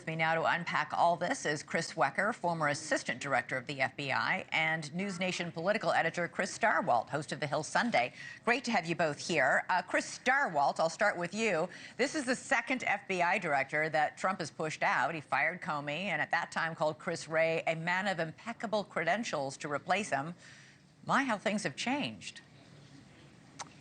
With me now to unpack all this is Chris Swecker, former assistant director of the FBI, and NewsNation political editor Chris Stirewalt, host of The Hill Sunday. Great to have you both here. Chris Stirewalt, I'll start with you. This is the second FBI director that Trump has pushed out. He fired Comey and at that time called Chris Wray a man of impeccable credentials to replace him. My, how things have changed.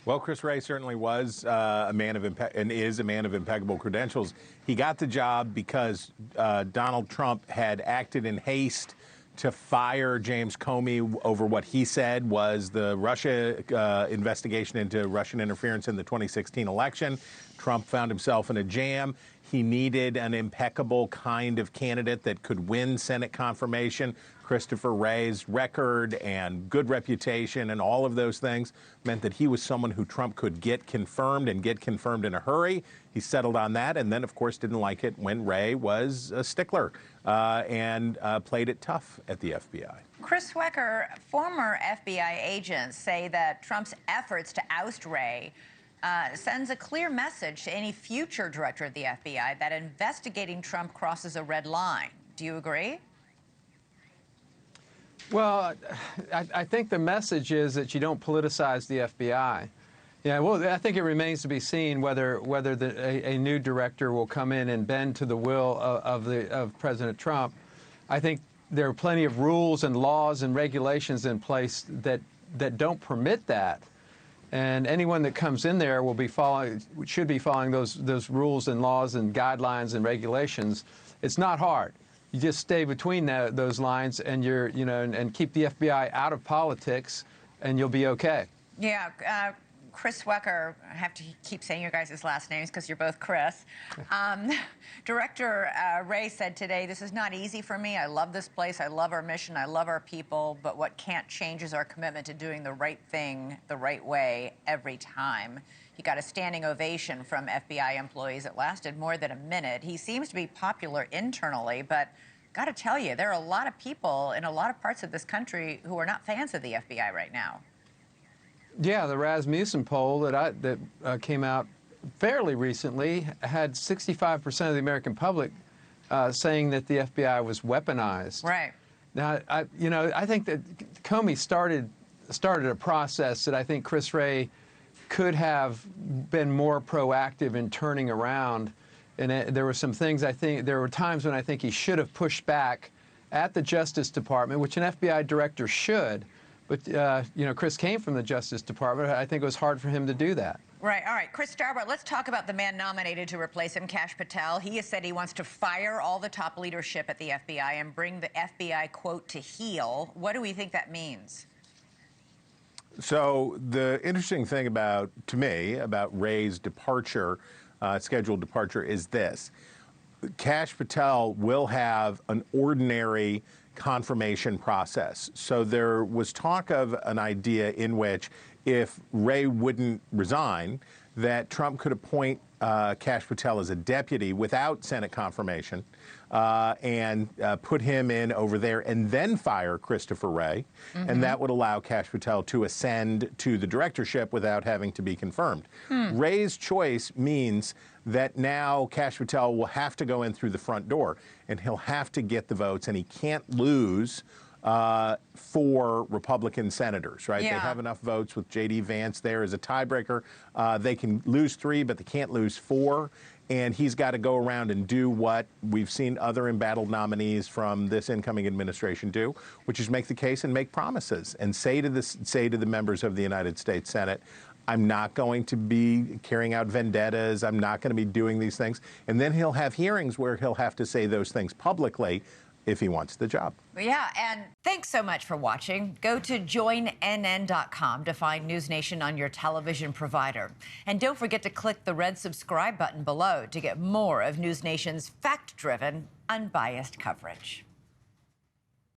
Well, Chris Wray certainly was a man of and is a man of impeccable credentials. He got the job because Donald Trump had acted in haste to fire James Comey over what he said was the Russia investigation into Russian interference in the 2016 election. Trump found himself in a jam. He needed an impeccable kind of candidate that could win Senate confirmation. Christopher Wray's record and good reputation and all of those things meant that he was someone who Trump could get confirmed and get confirmed in a hurry. He settled on that and then, of course, didn't like it when Wray was a stickler and played it tough at the FBI. Chris Swecker, former FBI agents say that Trump's efforts to oust Wray sends a clear message to any future director of the FBI that investigating Trump crosses a red line. Do you agree? Well, I think the message is that you don't politicize the FBI. Yeah, well, I think it remains to be seen whether a new director will come in and bend to the will of President Trump. I think there are plenty of rules and laws and regulations in place that don't permit that. And anyone that comes in there should be following those rules and laws and guidelines and regulations. It's not hard. You just stay between those lines and and keep the FBI out of politics, and you'll be okay. Yeah, Chris Swecker, I have to keep saying your guys' last names because you're both Chris. Director Wray said today, "This is not easy for me. I love this place. I love our mission. I love our people. But what can't change is our commitment to doing the right thing the right way every time." He got a standing ovation from FBI employees that lasted more than a minute. He seems to be popular internally, but got to tell you, there are a lot of people in a lot of parts of this country who are not fans of the FBI right now. Yeah, the Rasmussen poll that came out fairly recently had 65% of the American public saying that the FBI was weaponized. Right. Now, I think that Comey started a process that I think Chris Wray could have been more proactive in turning around. And there were some things there were times when I think he should have pushed back at the Justice Department, which an FBI director should. But, Chris came from the Justice Department. I think it was hard for him to do that. Right. All right. Chris Stirewalt, let's talk about the man nominated to replace him, Kash Patel. He has said he wants to fire all the top leadership at the FBI and bring the FBI, quote, to heel. What do we think that means? So the interesting thing to me about Wray's departure, scheduled departure, is this. Kash Patel will have an ordinary confirmation process. So there was talk of an idea in which if Wray wouldn't resign, that Trump could appoint Kash Patel as a deputy without Senate confirmation and put him in over there and then fire Christopher Wray. Mm-hmm. And that would allow Kash Patel to ascend to the directorship without having to be confirmed. Wray's choice means that now Kash Patel will have to go in through the front door and he'll have to get the votes, and he can't lose 4 Republican senators, right? Yeah. They have enough votes with J.D. Vance there as a tiebreaker. They can lose 3, but they can't lose 4. And he's got to go around and do what we've seen other embattled nominees from this incoming administration do, which is make the case and make promises and say to the members of the United States Senate, I'm not going to be carrying out vendettas. I'm not going to be doing these things. And then he'll have hearings where he'll have to say those things publicly if he wants the job. Yeah, and thanks so much for watching. Go to joinnn.com to find NewsNation on your television provider. And don't forget to click the red subscribe button below to get more of NewsNation's fact-driven, unbiased coverage.